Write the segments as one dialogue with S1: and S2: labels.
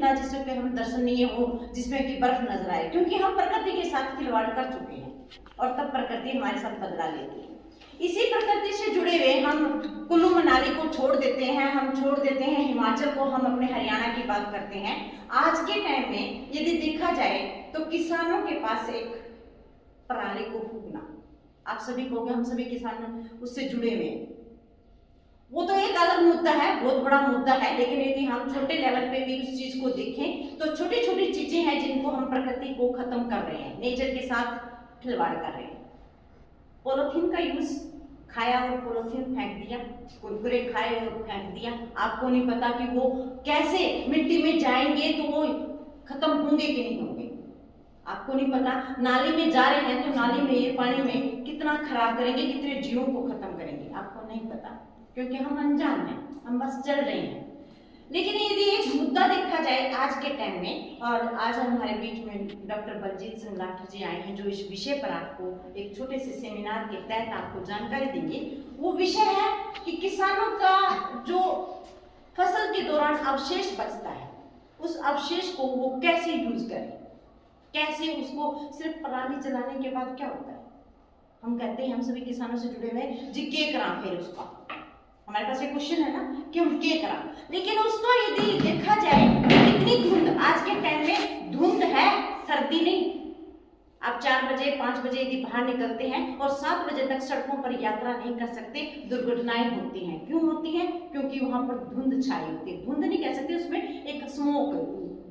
S1: खुला जिसमें कि हमें दर्शनीय हो, जिसमें कि बर्फ नजर आए, क्योंकि हम प्रकृति के साथ खिलवाड़ कर चुके हैं और तब प्रकृति हमारे साथ बदला लेती है। इसी प्रकृति से जुड़े हुए हम कुल्लू मनाली को छोड़ देते हैं, हम छोड़ देते हैं हिमाचल को, हम अपने हरियाणा की बात करते हैं। आज के टाइम में यदि देखा जाए तो किसानों के पास एक पराली को फूकना, आप सभी कहोगे हम सभी किसान उससे जुड़े हुए हैं, वो तो एक अलग मुद्दा है, बहुत बड़ा मुद्दा है। लेकिन यदि हम छोटे लेवल पे भी उस चीज को देखें तो छोटी छोटी चीजें हैं जिनको हम प्रकृति को खत्म कर रहे हैं, नेचर के साथ खिलवाड़ कर रहे हैं। पॉलीथीन का यूज, खाया और पॉलीथीन फेंक दिया, कुरकुरे खाए और फेंक दिया, आपको नहीं पता कि वो कैसे मिट्टी में जाएंगे तो वो खत्म होंगे कि नहीं होंगे, आपको नहीं पता। नाली में जा रहे हैं तो नाली में ये पानी में कितना खराब करेंगे, कितने जीवों को खत्म करेंगे, आपको नहीं पता, क्योंकि हम अनजान हैं, हम बस चल रहे हैं। लेकिन यदि एक मुद्दा देखा जाए आज के टाइम में, और आज हमारे बीच में डॉक्टर बलजीत सिंह लाठी जी आए हैं जो इस विषय पर आपको एक छोटे से सेमिनार के तहत आपको जानकारी देंगे। वो विषय है कि किसानों का जो फसल के दौरान अवशेष बचता है, उस अवशेष को वो कैसे यूज करें, कैसे उसको सिर्फ पराली जलाने के बाद क्या होता है, हम कहते हैं हम सभी किसानों से जुड़े हुए जी के करा, फिर उसका हमारे पास एक क्वेश्चन है ना कि हम क्या करा। लेकिन उसको यदि देखा जाए तो कितनी धुंध, आज के टाइम में धुंध है, सर्दी नहीं। आप 4 बजे 5 बजे यदि बाहर निकलते हैं और 7 बजे तक सड़कों पर यात्रा नहीं कर सकते, दुर्घटनाएं होती हैं। क्यों होती हैं? क्योंकि वहां पर धुंध छाई होती है, धुंध नहीं कह सकते, उसमें एक स्मोक,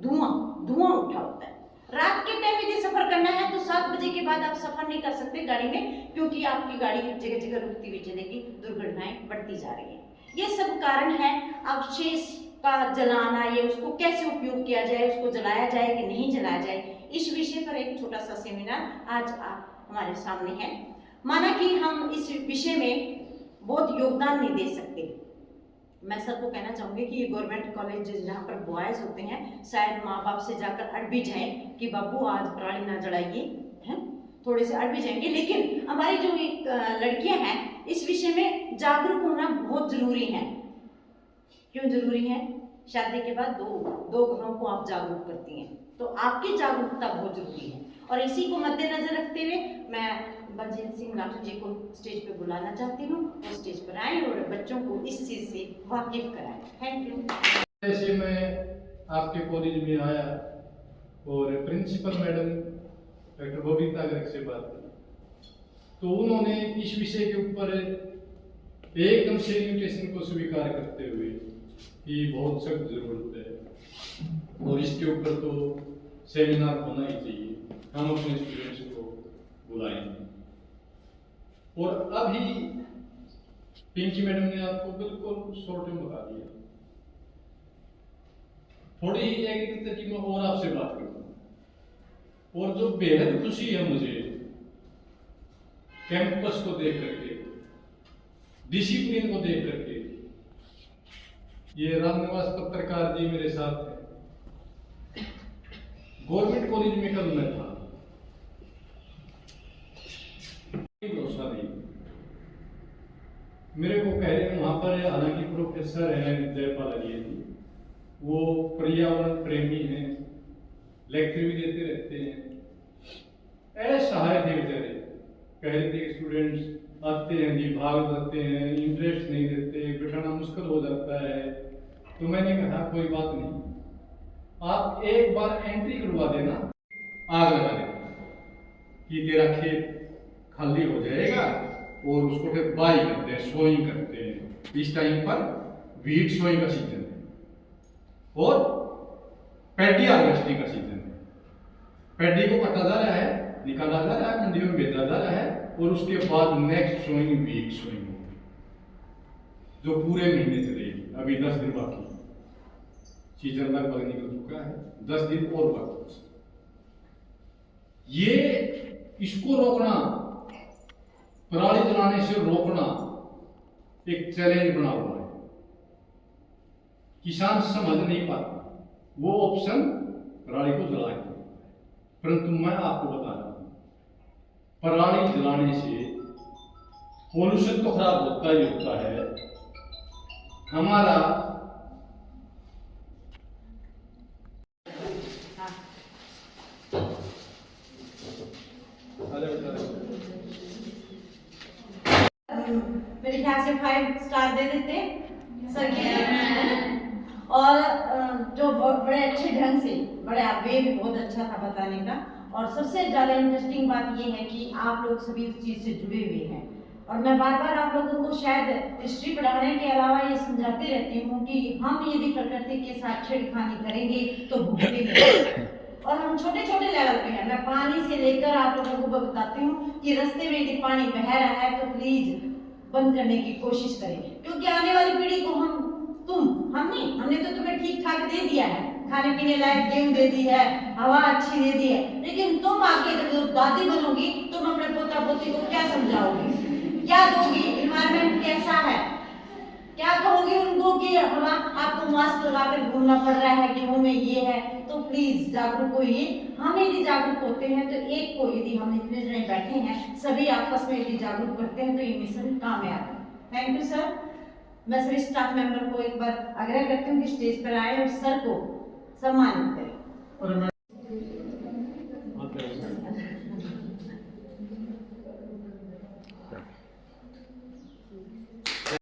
S1: धुआं उठा होता है। रात के टाइम यदि सफर करना है तो 7 बजे के बाद आप सफर नहीं कर सकते गाड़ी में, क्योंकि आपकी गाड़ी जगह जगह रुकती हुई चलेगी, दुर्घटनाएं बढ़ती जा रही है। ये सब कारण है अवशेष का जलाना, ये उसको कैसे उपयोग किया जाए, उसको जलाया जाए कि नहीं जलाया जाए, इस विषय पर एक छोटा सा सेमिनार आज हमारे सामने है। माना कि हम इस विषय में बहुत योगदान नहीं दे सकते, मैं सबको कहना चाहूंगी कि ये गवर्नमेंट कॉलेज जहाँ पर बॉयज होते हैं, शायद माँ बाप से जाकर अड़ भी जाए कि बाबू आज पराली ना जलाइए, हैं, थोड़े से अड़ भी जाएंगे। लेकिन हमारी जो एक लड़कियां हैं, इस विषय में जागरूक होना बहुत जरूरी है। क्यों जरूरी है? शादी के बाद दो घरों को आप जागरूक करती हैं, तो आपकी जागरूकता बहुत जरूरी है। और इसी को मद्देनजर रखते हुए मैं बलजीत सिंह लाठी जी को स्टेज पे बुलाना चाहती हूँ, वो स्टेज पर आए और बच्चों को इस चीज से वाकिफ कराएं। Thank you.
S2: जैसे मैं आपके कॉलेज में आया और principal madam doctor Babita Garg से बात की, तो उन्होंने इस विषय के ऊपर एकदम सेल्यूटेशन को स्वीकार करते हुए कि बहुत सख्त जरूरत है और इसके ऊपर तो सेमिनार होना ही चाहिए, हम अपने स्टूडेंट्स को बुलाएंगे। और अभी पिंकी मैडम ने आपको बिल्कुल शॉर्ट में बता दिया। थोड़ी ही एग्रीकल्चर की मैं और आपसे बात करूं, और जो बेहद खुशी है मुझे कैंपस को देख करके, डिसिप्लिन को देख करके। ये रामनिवास पत्रकार जी मेरे साथ हैं, गवर्नमेंट कॉलेज में कल मैं था, भरोसा नहीं, मेरे को कह रहे हैं वहां पर, हालांकि प्रोफेसर है जयपाल जी, वो पर्यावरण प्रेमी हैं, लेक्चर भी देते रहते हैं, असहाय थे बेचारे, कह रहे थे स्टूडेंट्स आते हैं जी भाग जाते हैं, इंटरेस्ट नहीं देते, बैठाना मुश्किल हो जाता है। तो मैंने कहा कोई बात नहीं, आप एक बार एंट्री करवा देना, आग लगा देना कि तेरा खेत खाली हो जाएगा, और उसको फिर बाई करते हैं, सोइंग करते हैं। इस टाइम पर वीट सोइंग का सीजन है और पैडी हार्वेस्टिंग का सीजन है। पैडी को काटा जा रहा है, निकाला जा रहा है, मंडियों में बेचा जा रहा है, और उसके बाद नेक्स्ट सोइंग वीट सोइंग होगी जो पूरे महीने चलेगी। अभी 10 दिन बाकी, सीजन लगभग निकल चुका है, 10 दिन और बाकी। ये इसको रोकना, पराली जलाने से रोकना एक चैलेंज बना हुआ है। किसान समझ नहीं पाता, वो ऑप्शन पराली को जला के, परंतु मैं आपको बता रहा हूं, पराली जलाने से पोल्यूशन तो खराब होता ही होता है, हमारा
S1: से 5 स्टार दे देते सर के और जो बड़े अच्छे ढंग से बड़े वे भी बहुत अच्छा था बताने का। और सबसे ज़्यादा इंटरेस्टिंग बात ये है कि आप लोग सभी उस चीज़ से जुड़े हुए हैं। और मैं बार बार आप लोगों को शायद हिस्ट्री पढ़ाने के अलावा ये समझाती रहती हूँ कि हम यदि प्रकृति के साथ छेड़खानी करेंगे तो भुगतेंगे। और हम छोटे छोटे लेवल पे हैं। मैं पानी से लेकर आप लोगों को बताती हूँ कि रास्ते में यदि पानी बह रहा है तो प्लीज बंद करने की कोशिश करें, क्योंकि आने वाली पीढ़ी को हमने तो तुम्हें ठीक ठाक दे दिया है, खाने पीने लायक गेहूं दे दी है, हवा अच्छी दे दी है, लेकिन तुम आगे जब दादी बनोगी तुम अपने पोता पोती को क्या समझाओगे, क्या दोगी, इन्वायरमेंट कैसा है, क्या कहोगी उनको कि हवा आपको मास्क लगाकर घूमना पड़ रहा है, गेहूं में ये है। तो प्लीज जागरूक होइए। हम यदि जागरूक होते हैं तो एक को यदि हम इतने जने बैठे हैं सभी आपस में यदि जागरूक करते हैं तो ये मिशन कामयाब है। Thank you sir. मैं सभी स्टाफ मेंबर को एक बार आग्रह करती हूँ कि स्टेज पर आए और सर को सम्मानित करें।